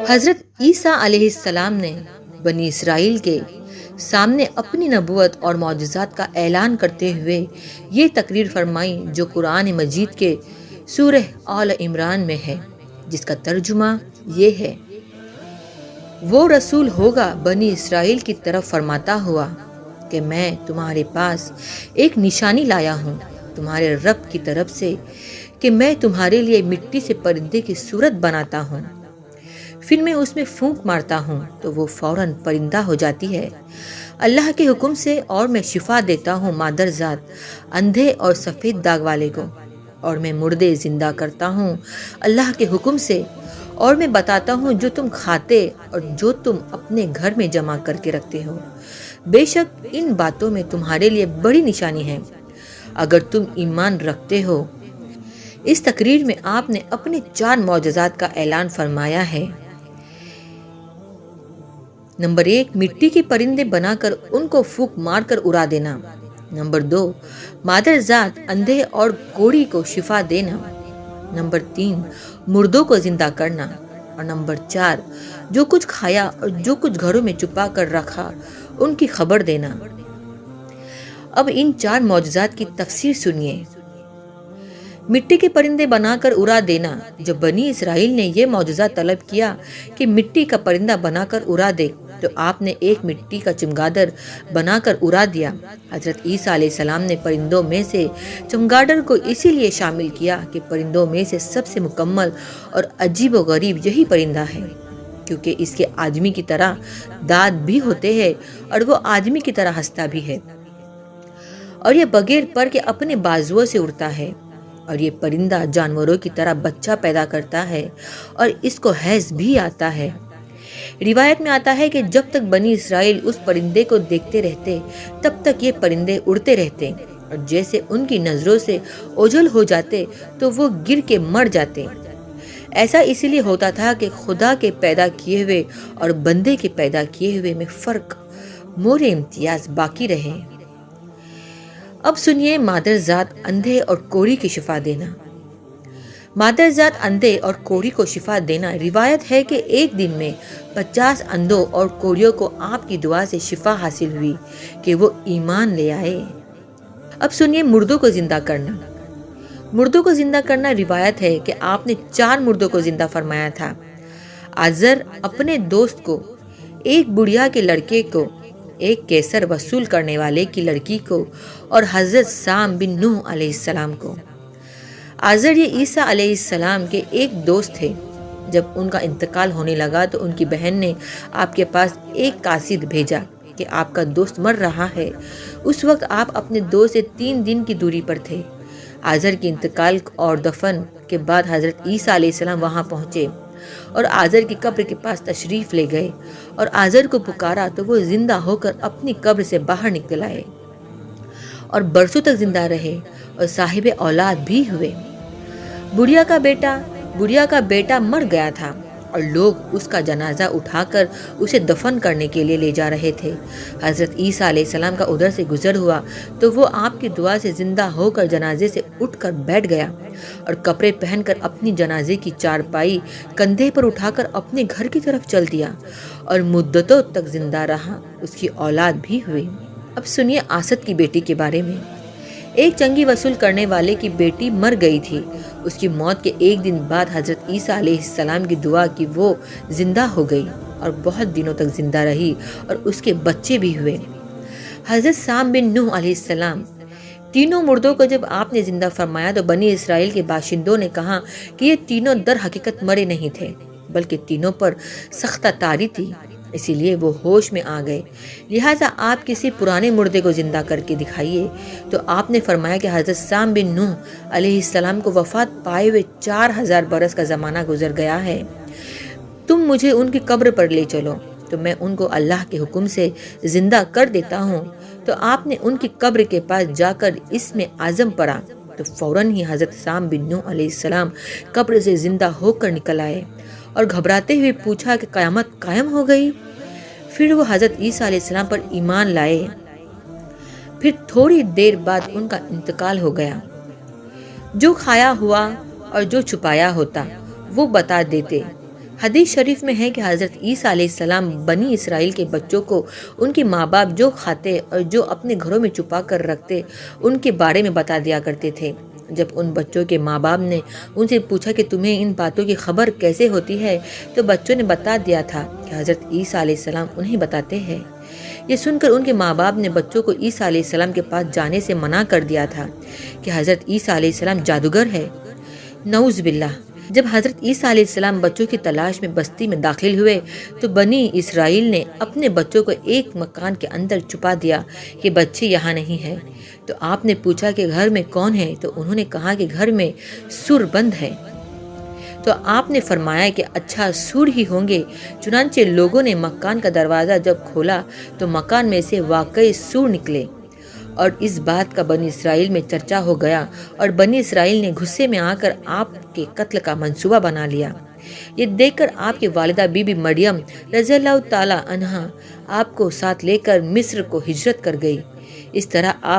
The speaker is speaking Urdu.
حضرت عیسیٰ علیہ السلام نے بنی اسرائیل کے سامنے اپنی نبوت اور معجزات کا اعلان کرتے ہوئے یہ تقریر فرمائی جو قرآن مجید کے سورہ آل عمران میں ہے، جس کا ترجمہ یہ ہے: وہ رسول ہوگا بنی اسرائیل کی طرف فرماتا ہوا کہ میں تمہارے پاس ایک نشانی لایا ہوں تمہارے رب کی طرف سے کہ میں تمہارے لیے مٹی سے پرندے کی صورت بناتا ہوں، پھر میں اس میں پھونک مارتا ہوں تو وہ فوراً پرندہ ہو جاتی ہے اللہ کے حکم سے، اور میں شفا دیتا ہوں مادر ذات اندھے اور سفید داغ والے کو، اور میں مردے زندہ کرتا ہوں اللہ کے حکم سے، اور میں بتاتا ہوں جو تم کھاتے اور جو تم اپنے گھر میں جمع کر کے رکھتے ہو۔ بے شک ان باتوں میں تمہارے لیے بڑی نشانی ہے اگر تم ایمان رکھتے ہو۔ اس تقریر میں آپ نے اپنے 4 معجزات کا اعلان فرمایا ہے۔ نمبر 1، مٹی کے پرندے بنا کر ان کو پھونک مار کر اڑا دینا۔ نمبر 2، مادر ذات اندھے اور کوڑی کو شفا دینا۔ نمبر 3، مردوں کو زندہ کرنا۔ اور نمبر 4، جو کچھ کھایا اور جو کچھ گھروں میں چھپا کر رکھا ان کی خبر دینا۔ اب ان 4 معجزات کی تفسیر سنیے۔ مٹی کے پرندے بنا کر اڑا دینا۔ جب بنی اسرائیل نے یہ معجزہ طلب کیا کہ مٹی کا پرندہ بنا کر اڑا دے تو آپ نے ایک مٹی کا چمگادڑ بنا کر اڑا دیا۔ حضرت عیسیٰ علیہ السلام نے پرندوں میں سے چمگادڑ کو اسی لیے شامل کیا کہ پرندوں میں سے سب سے مکمل اور عجیب و غریب یہی پرندہ ہے، کیونکہ اس کے آدمی کی طرح دانت بھی ہوتے ہیں اور وہ آدمی کی طرح ہنستا بھی ہے، اور یہ بغیر پر کے اپنے بازوؤں سے اڑتا ہے، اور یہ پرندہ جانوروں کی طرح بچہ پیدا کرتا ہے اور اس کو حیض بھی آتا ہے۔ روایت میں آتا ہے کہ جب تک بنی اسرائیل اس پرندے کو دیکھتے رہتے تب تک یہ پرندے اڑتے رہتے، اور جیسے ان کی نظروں سے اوجھل ہو جاتے تو وہ گر کے مر جاتے۔ ایسا اس لیے ہوتا تھا کہ خدا کے پیدا کیے ہوئے اور بندے کے پیدا کیے ہوئے میں فرق، مور امتیاز باقی رہے۔ اب سنیے مادر ذات اندھے اور کوڑی کی شفا دینا۔ مادر ذات اندھے اور کوڑی کو شفا دینا، روایت ہے کہ ایک دن میں 50 اندھوں اور کوڑیوں کو آپ کی دعا سے شفا حاصل ہوئی کہ وہ ایمان لے آئے۔ اب سنیے مردوں کو زندہ کرنا۔ مردوں کو زندہ کرنا، روایت ہے کہ آپ نے 4 مردوں کو زندہ فرمایا تھا۔ آزر اپنے دوست کو، ایک بڑھیا کے لڑکے کو، ایک کیسر وصول کرنے والے کی لڑکی کو، اور حضرت سام بن نوح علیہ السلام کو۔ آزر یہ عیسیٰ علیہ السلام کے ایک دوست تھے۔ جب ان کا انتقال ہونے لگا تو ان کی بہن نے آپ کے پاس ایک قاصد بھیجا کہ آپ کا دوست مر رہا ہے۔ اس وقت آپ اپنے دوست سے 3 دن کی دوری پر تھے۔ آزر کے انتقال اور دفن کے بعد حضرت عیسیٰ علیہ السلام وہاں پہنچے اور آزر کی قبر کے پاس تشریف لے گئے اور آزر کو پکارا تو وہ زندہ ہو کر اپنی قبر سے باہر نکل آئے اور برسوں تک زندہ رہے اور صاحب اولاد بھی ہوئے۔ بڑھیا کا بیٹا مر گیا تھا اور لوگ اس کا جنازہ اٹھا کر اسے دفن کرنے کے لیے لے جا رہے تھے۔ حضرت عیسیٰ علیہ السلام کا ادھر سے گزر ہوا تو وہ آپ کی دعا سے زندہ ہو کر جنازے سے اٹھ کر بیٹھ گیا اور کپڑے پہن کر اپنی جنازے کی چارپائی کندھے پر اٹھا کر اپنے گھر کی طرف چل دیا اور مدتوں تک زندہ رہا، اس کی اولاد بھی ہوئی۔ اب سنیے آسد کی بیٹی کے بارے میں۔ ایک چنگی وصول کرنے والے کی بیٹی مر گئی تھی۔ اس کی موت کے ایک دن بعد حضرت عیسیٰ علیہ السلام کی دعا کی وہ زندہ ہو گئی اور بہت دنوں تک زندہ رہی اور اس کے بچے بھی ہوئے۔ حضرت سام بن نوح علیہ السلام، تینوں مردوں کو جب آپ نے زندہ فرمایا تو بنی اسرائیل کے باشندوں نے کہا کہ یہ تینوں در حقیقت مرے نہیں تھے بلکہ تینوں پر سختہ طاری تھی، اسی لیے وہ ہوش میں آ گئے۔ لہٰذا آپ کسی پرانے مردے کو زندہ کر کے دکھائیے تو آپ نے فرمایا کہ حضرت سام بن نوح علیہ السلام کو وفات پائے ہوئے 4000 برس کا زمانہ گزر گیا ہے۔ تم مجھے ان کی قبر پر لے چلو تو میں ان کو اللہ کے حکم سے زندہ کر دیتا ہوں۔ تو آپ نے ان کی قبر کے پاس جا کر اس میں عزم پڑا تو فوراً ہی حضرت سام بن نوح علیہ السلام قبر سے زندہ ہو کر نکل آئے اور گھبراتے ہوئے پوچھا کہ قیامت قائم ہو گئی؟ پھر وہ حضرت عیسیٰ علیہ السلام پر ایمان لائے۔ پھر تھوڑی دیر بعد ان کا انتقال ہو گیا۔ جو کھایا ہوا اور جو چھپایا ہوتا وہ بتا دیتے۔ حدیث شریف میں ہے کہ حضرت عیسیٰ علیہ السلام بنی اسرائیل کے بچوں کو ان کے ماں باپ جو کھاتے اور جو اپنے گھروں میں چھپا کر رکھتے ان کے بارے میں بتا دیا کرتے تھے۔ جب ان بچوں کے ماں باپ نے ان سے پوچھا کہ تمہیں ان باتوں کی خبر کیسے ہوتی ہے، تو بچوں نے بتا دیا تھا کہ حضرت عیسیٰ علیہ السلام انہیں بتاتے ہیں۔ یہ سن کر ان کے ماں باپ نے بچوں کو عیسیٰ علیہ السلام کے پاس جانے سے منع کر دیا تھا کہ حضرت عیسیٰ علیہ السلام جادوگر ہے۔ نعوذ باللہ۔ جب حضرت عیسیٰ علیہ السلام بچوں کی تلاش میں بستی میں داخل ہوئے تو بنی اسرائیل نے اپنے بچوں کو ایک مکان کے اندر چھپا دیا کہ بچے یہاں نہیں ہیں۔ تو آپ نے پوچھا کہ گھر میں کون ہے، تو انہوں نے کہا کہ گھر میں سور بند ہے۔ تو آپ نے فرمایا کہ اچھا سور ہی ہوں گے۔ چنانچہ لوگوں نے مکان کا دروازہ جب کھولا تو مکان میں سے واقعی سور نکلے، اور اس بات کا بنی اسرائیل میں چرچا ہو گیا، اور بنی اسرائیل نے غصے میں آ کر آپ کے قتل کا منصوبہ بنا لیا۔ یہ دیکھ کر آپ کی والدہ بی بی مریم رضی اللہ تعالی عنہا آپ کو ساتھ لے کر مصر کو ہجرت کر گئی۔ اس طرح آپ